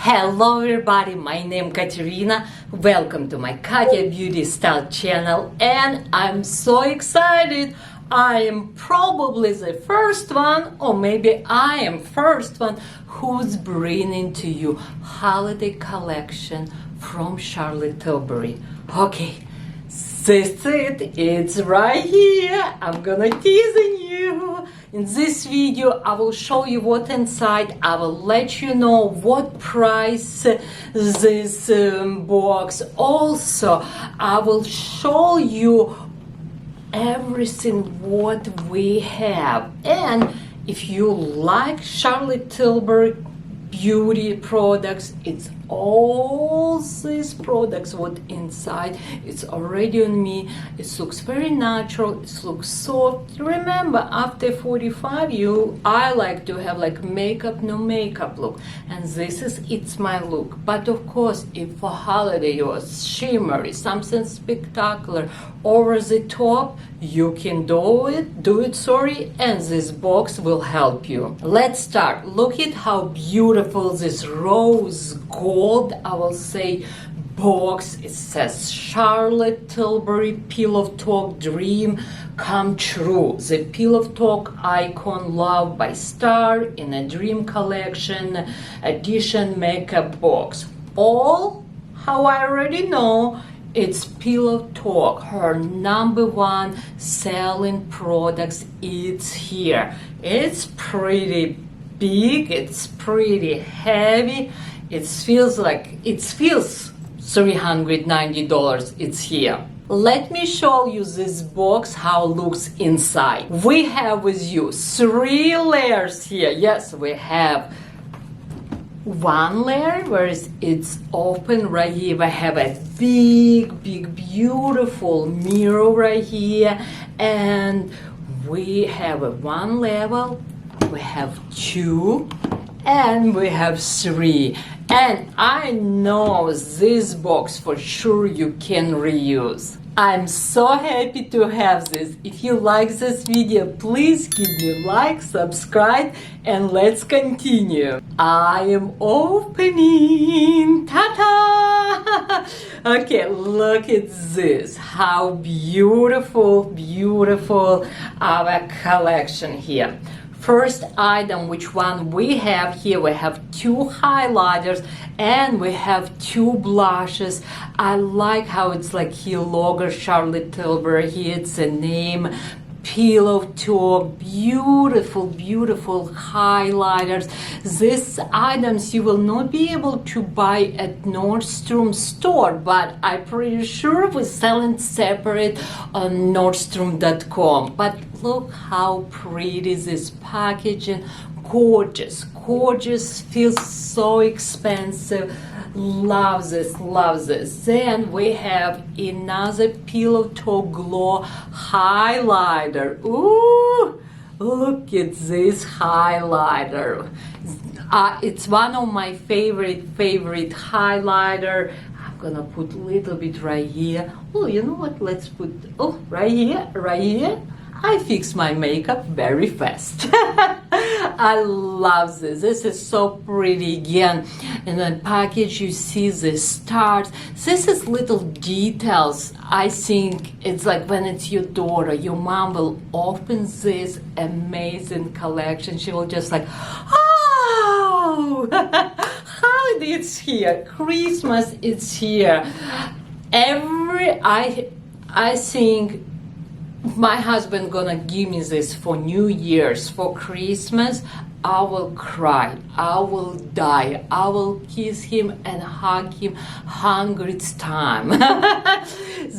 Hello everybody, my name is Katerina. Welcome to my Katya Beauty Style channel, and I'm so excited. I am probably the first one, or maybe I am first one, who's bringing to you holiday collection from Charlotte Tilbury. Okay, this it's right here. I'm gonna teasing you. In this video, I will show you what inside. I will let you know what price this box. Also, I will show you everything what we have. And if you like Charlotte Tilbury beauty products, it's all these products what inside. It's already on me. It looks very natural. It looks soft. Remember, after 45 I like to have like makeup no makeup look, and this is it's my look. But of course, if for holiday you're shimmery, something spectacular, over the top, you can do it, and this box will help you. Let's start. Look at how beautiful this rose gold, I will say, box. It says Charlotte Tilbury Pillow Talk Dream Come True. The Pillow Talk icon loved by Star in a Dream Collection edition makeup box. All, how I already know, it's Pillow Talk, her #1 selling products. It's here. It's pretty big, it's pretty heavy. It feels $390. It's here. Let me show you this box, how it looks inside. We have with you 3 layers here. Yes, we have one layer where it's open right here. We have a big beautiful mirror right here, and we have one level, we have 2, and we have 3. And I know this box for sure you can reuse. I'm so happy to have this. If you like this video, please give me a like, subscribe, and let's continue. I am opening. Ta-ta! Okay, look at this. How beautiful our collection here. First item, which one we have here, we have 2 highlighters and we have 2 blushes. I like how it's like here logo Charlotte Tilbury. Here it's a name, Pillow Talk. Beautiful highlighters. These items you will not be able to buy at Nordstrom store, but I'm pretty sure we're selling separate on Nordstrom.com. But look how pretty this packaging. Gorgeous, feels so expensive. Love this. Then we have another Pillow Talk Glow highlighter. Ooh, look at this highlighter. It's one of my favorite highlighter. I'm gonna put a little bit right here. Oh, you know what? Let's put right here. I fix my makeup very fast. I love this. This is so pretty again. In the package you see the stars. This is little details. I think it's like when it's your daughter, your mom will open this amazing collection. She will just like, oh, holidays here, Christmas is here. I think my husband gonna give me this for New Year's, for Christmas. I will cry, I will die, I will kiss him and hug him 100th time.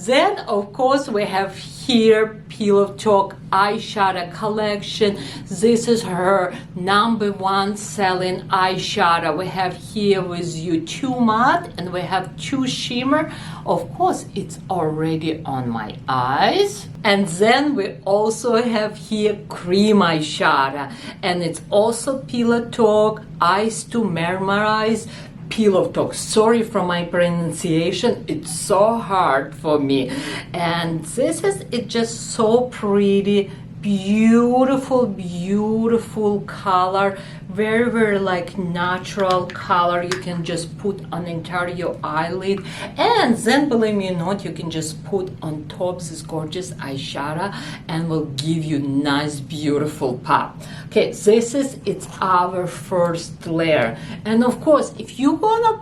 Then of course we have here Pillow Talk eyeshadow collection. This is her #1 selling eyeshadow. We have here with you 2 matte and we have 2 shimmer. Of course, it's already on my eyes. And then we also have here cream eyeshadow, and it's also Pillow Talk Eyes to Mesmerize. Pillow Talk. Sorry for my pronunciation, it's so hard for me. And this is just so pretty beautiful, beautiful color, very, very like natural color. You can just put on entire your eyelid, and then believe me or not, you can just put on top this gorgeous eyeshadow and will give you nice, beautiful pop. Okay, this is it's our first layer, and of course, if you wanna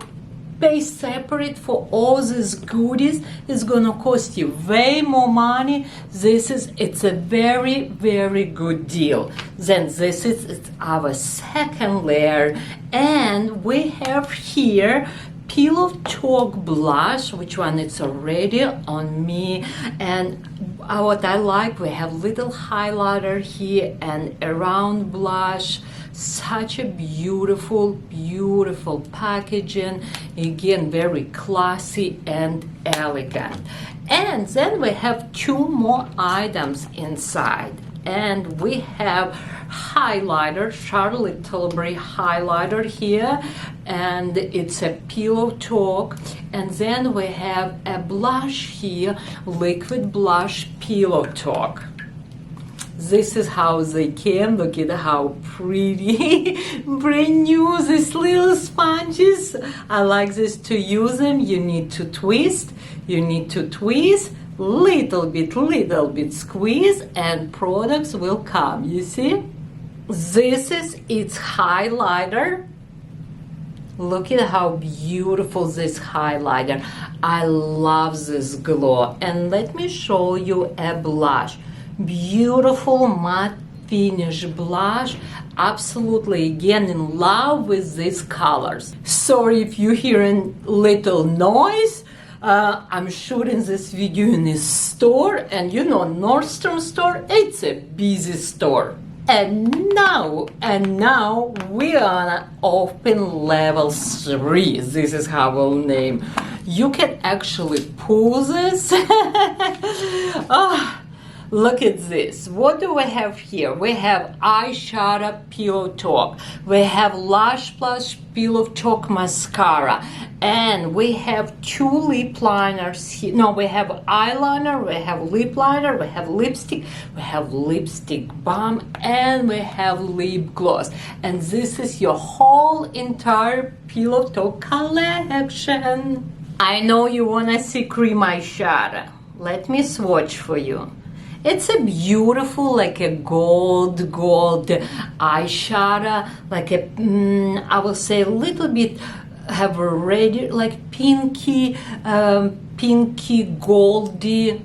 pay separate for all these goodies, it's gonna cost you way more money. It's a very, very good deal. Then this is it's our second layer, and we have here Pillow Talk blush, which one it's already on me. And what I like, we have little highlighter here and a round blush. Such a beautiful, beautiful packaging. Again, very classy and elegant. And then we have two more items inside. And we have highlighter, Charlotte Tilbury highlighter here, and it's a Pillow Talk. And then we have a blush here, liquid blush Pillow Talk. This is how they came. Look at how pretty. Brand new, these little sponges. I like this to use them. You need to twist. Little bit squeeze, and products will come. You see? This is its highlighter. Look at how beautiful this highlighter. I love this glow. And let me show you a blush. Beautiful matte finish blush. Absolutely, again, in love with these colors. Sorry if you're hearing little noise. I'm shooting this video in a store, and you know, Nordstrom store, it's a busy store. And now we are gonna open level 3. This is how we'll name. You can actually pull this. Look at this. What do we have here? We have eyeshadow Pillow Talk. We have Lush Plus Pillow Talk mascara. And we have two lip liners here. No, we have eyeliner, we have lip liner, we have lipstick balm, and we have lip gloss. And this is your whole entire Pillow Talk collection. I know you wanna see cream eyeshadow. Let me swatch for you. It's a beautiful, like a gold eyeshadow, like a, I will say a little bit, have a red, like pinky goldy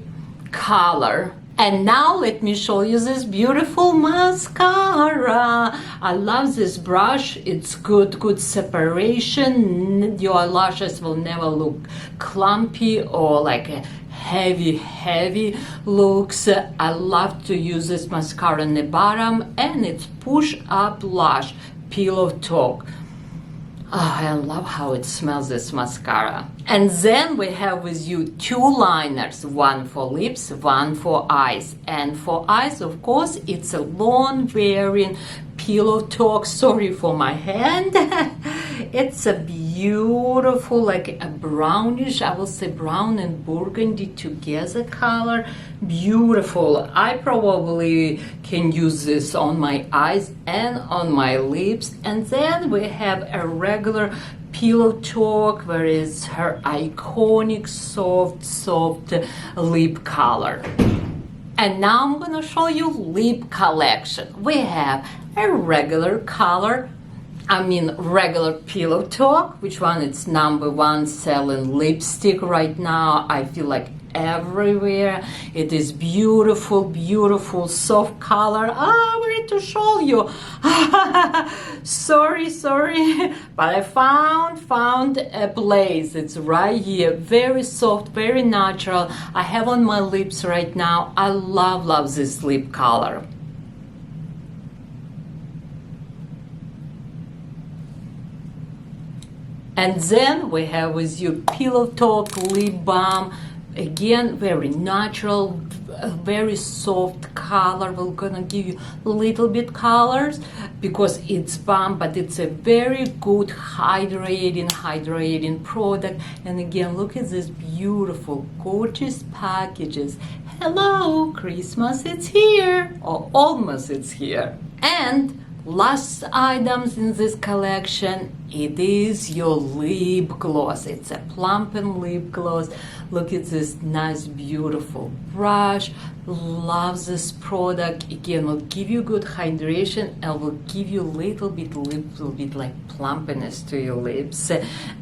color. And now let me show you this beautiful mascara. I love this brush. It's good separation. Your lashes will never look clumpy or like a heavy looks. I love to use this mascara in the bottom, and it's push up lash Pillow Talk. Oh, I love how it smells, this mascara. And then we have with you two liners, one for lips, one for eyes. And for eyes, of course, it's a long wearing Pillow Talk. Sorry for my hand. It's a beautiful, like a brownish, I will say brown and burgundy together color. Beautiful. I probably can use this on my eyes and on my lips. And then we have a regular Pillow Talk, where is her iconic soft lip color. And now I'm gonna show you lip collection. We have a regular color, regular Pillow Talk, which one it's #1 selling lipstick right now. I feel like everywhere. It is beautiful soft color. Where to show you? sorry, but I found a place. It's right here. Very soft, very natural. I have on my lips right now. I love this lip color. And then we have with you Pillow Talk lip balm. Again, very natural, very soft color. We're gonna give you a little bit colors because it's balm, but it's a very good hydrating product. And again, look at this beautiful, gorgeous packages. hello, Christmas it's here, or almost it's here. And last items in this collection, it is your lip gloss. It's a plumping lip gloss. Look at this nice beautiful brush. Love this product. Again, will give you good hydration and will give you little bit like plumpiness to your lips.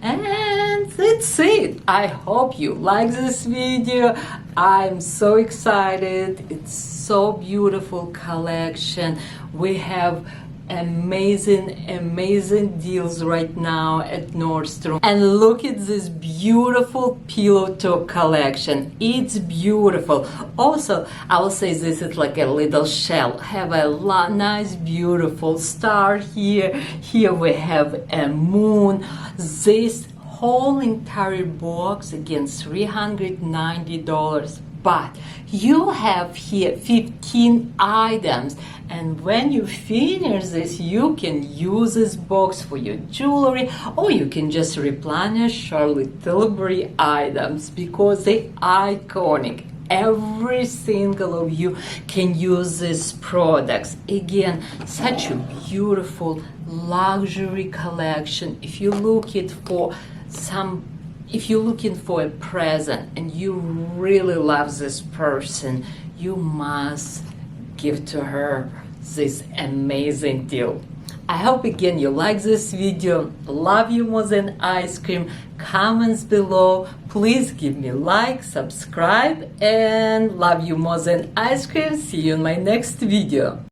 And that's it. I hope you like this video. I'm so excited. It's so beautiful collection. We have amazing deals right now at Nordstrom. And look at this beautiful pillow top collection. It's beautiful. Also, I will say this is like a little shell. Have a nice beautiful star here. Here we have a moon. This whole entire box, again, $390. But you have here 15 items, and when you finish this, you can use this box for your jewelry, or you can just replenish Charlotte Tilbury items because they're iconic. Every single of you can use these products. Again, such a beautiful luxury collection. If you're looking for a present and you really love this person, you must give to her this amazing deal. I hope again you like this video. Love you more than ice cream. Comments below. Please give me a like, subscribe, and love you more than ice cream. See you in my next video.